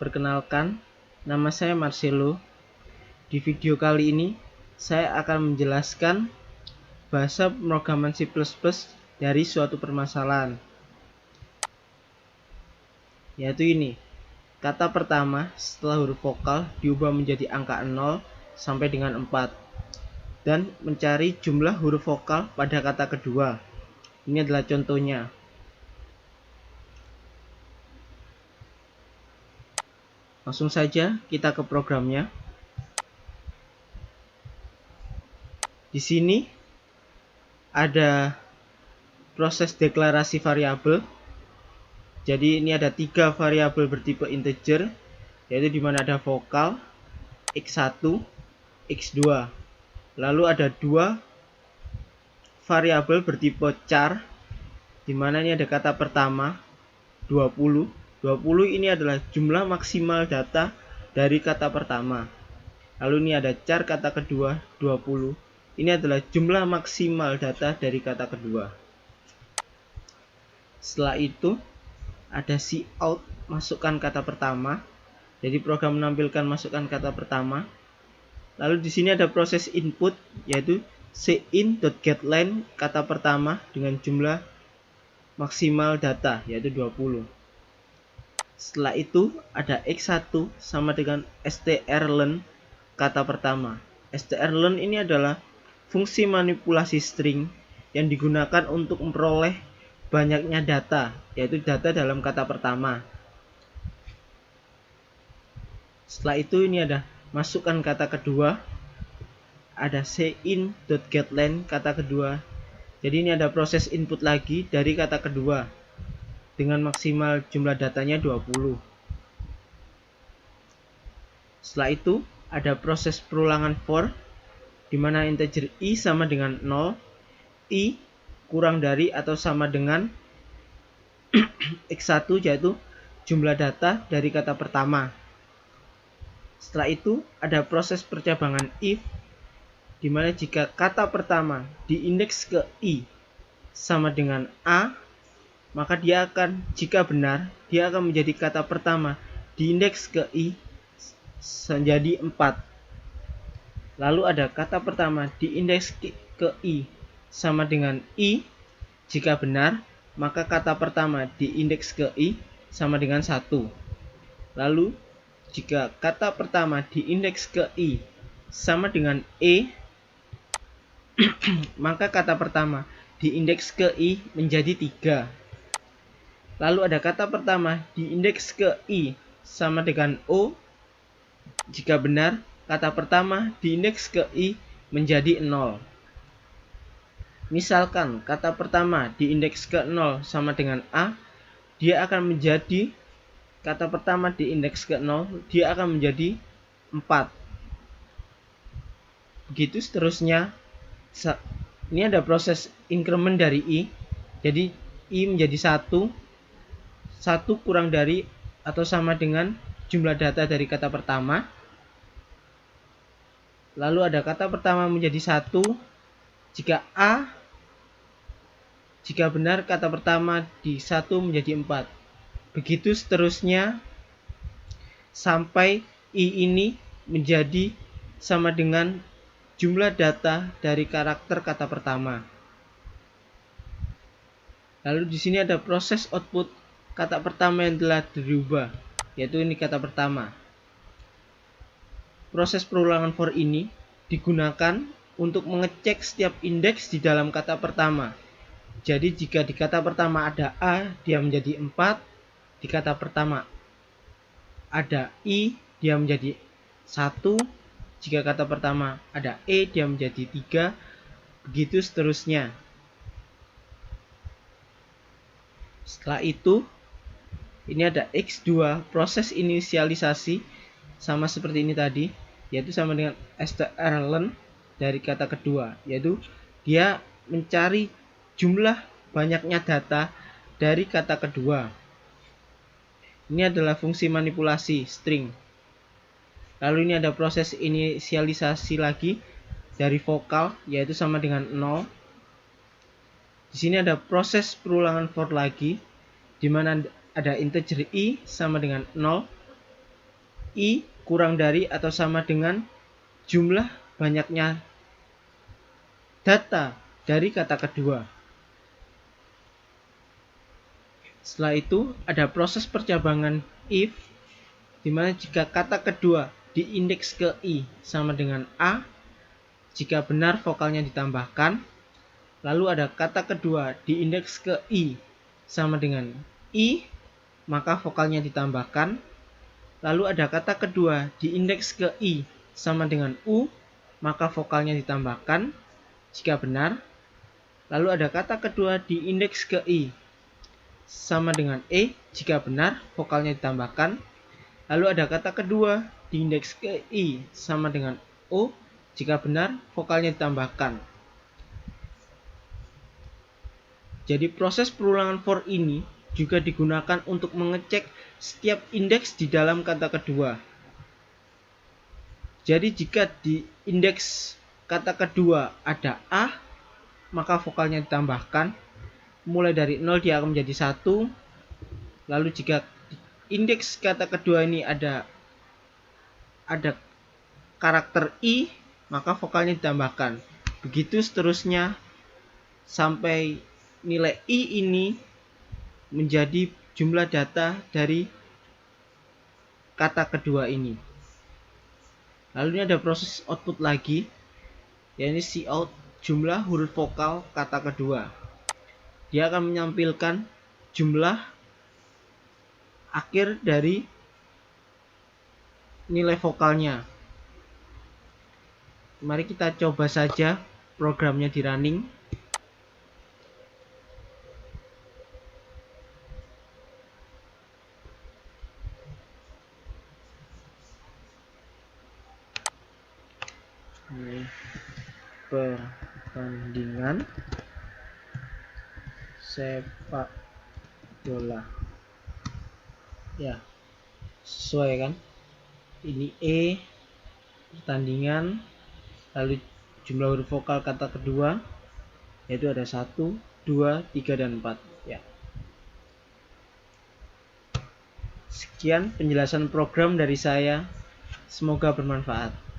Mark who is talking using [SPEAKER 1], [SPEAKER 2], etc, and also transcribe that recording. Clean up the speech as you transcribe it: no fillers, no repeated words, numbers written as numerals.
[SPEAKER 1] Perkenalkan, nama saya Marcelo. Di video kali ini, saya akan menjelaskan bahasa pemrograman C++ dari suatu permasalahan. Yaitu ini, kata pertama setelah huruf vokal diubah menjadi angka 0 sampai dengan 4. Dan mencari jumlah huruf vokal pada kata kedua. Ini adalah contohnya. Langsung saja kita ke programnya. Di sini ada proses deklarasi variabel. Jadi ini ada 3 variabel bertipe integer, yaitu di mana ada vokal x1, x2. Lalu ada 2 variabel bertipe char, di mana ini ada kata pertama 20. 20 ini adalah jumlah maksimal data dari kata pertama. Lalu ini ada char kata kedua 20. Ini adalah jumlah maksimal data dari kata kedua. Setelah itu ada cout, masukkan kata pertama. Jadi program menampilkan masukkan kata pertama. Lalu di sini ada proses input, yaitu cin.getLine kata pertama dengan jumlah maksimal data, yaitu 20. Setelah itu ada x1 sama dengan strlen kata pertama. Strlen ini adalah fungsi manipulasi string yang digunakan untuk memperoleh banyaknya data, yaitu data dalam kata pertama. Setelah itu ini ada masukkan kata kedua, ada cin.getLine kata kedua. Jadi ini ada proses input lagi dari kata kedua dengan maksimal jumlah datanya 20. Setelah itu ada proses perulangan for, di mana integer i sama dengan 0, i kurang dari atau sama dengan x1, yaitu jumlah data dari kata pertama. Setelah itu ada proses percabangan if, di mana jika kata pertama diindeks ke i sama dengan a, maka dia akan, jika benar, dia akan menjadi kata pertama diindeks ke i menjadi 4. Lalu ada kata pertama diindeks ke i sama dengan i, jika benar, maka kata pertama diindeks ke i sama dengan 1. Lalu jika kata pertama diindeks ke i sama dengan e, maka kata pertama diindeks ke i menjadi 3. Lalu ada kata pertama diindeks ke i sama dengan o, jika benar, kata pertama diindeks ke i menjadi 0. Misalkan kata pertama diindeks ke 0 sama dengan a, dia akan menjadi, kata pertama diindeks ke 0, dia akan menjadi 4. Begitu seterusnya. Ini ada proses increment dari i. Jadi i menjadi 1 kurang dari atau sama dengan jumlah data dari kata pertama. Lalu ada kata pertama menjadi 1 jika a, jika benar kata pertama di 1 menjadi 4. Begitu seterusnya sampai i ini menjadi sama dengan jumlah data dari karakter kata pertama. Lalu di sini ada proses output kata pertama yang telah dirubah, yaitu ini kata pertama. Proses perulangan for ini digunakan untuk mengecek setiap indeks di dalam kata pertama. Jadi jika di kata pertama ada a, dia menjadi 4. Di kata pertama ada i, dia menjadi 1. Jika kata pertama ada e, dia menjadi 3. Begitu seterusnya. Setelah itu ini ada x2, proses inisialisasi sama seperti ini tadi, yaitu sama dengan strlen dari kata kedua, yaitu dia mencari jumlah banyaknya data dari kata kedua. Ini adalah fungsi manipulasi string. Lalu ini ada proses inisialisasi lagi dari vokal, yaitu sama dengan 0. Di sini ada proses perulangan for lagi, di mana ada integer i sama dengan 0. I kurang dari atau sama dengan jumlah banyaknya data dari kata kedua. Setelah itu ada proses percabangan if, di mana jika kata kedua diindeks ke I sama dengan A, jika benar vokalnya ditambahkan. Lalu ada kata kedua diindeks ke I sama dengan I, maka vokalnya ditambahkan. Lalu ada kata kedua diindeks ke I sama dengan U, maka vokalnya ditambahkan jika benar. Lalu ada kata kedua diindeks ke I sama dengan E, jika benar vokalnya ditambahkan. Lalu ada kata kedua diindeks ke I sama dengan O, jika benar vokalnya ditambahkan. Jadi proses perulangan for ini juga digunakan untuk mengecek setiap indeks di dalam kata kedua. Jadi jika di indeks kata kedua ada A, maka vokalnya ditambahkan. Mulai dari 0 dia akan menjadi 1. Lalu jika indeks kata kedua ini ada karakter I, maka vokalnya ditambahkan. Begitu seterusnya sampai nilai I ini menjadi jumlah data dari kata kedua ini. Lalu ini ada proses output lagi, yaitu cout jumlah huruf vokal kata kedua. Dia akan menampilkan jumlah akhir dari nilai vokalnya. Mari kita coba saja programnya di running. Pertandingan sepak bola. Ya, sesuai kan? Ini E, pertandingan, lalu jumlah huruf vokal kata kedua, yaitu ada 1, 2, 3, dan 4. Ya. Sekian penjelasan program dari saya. Semoga bermanfaat.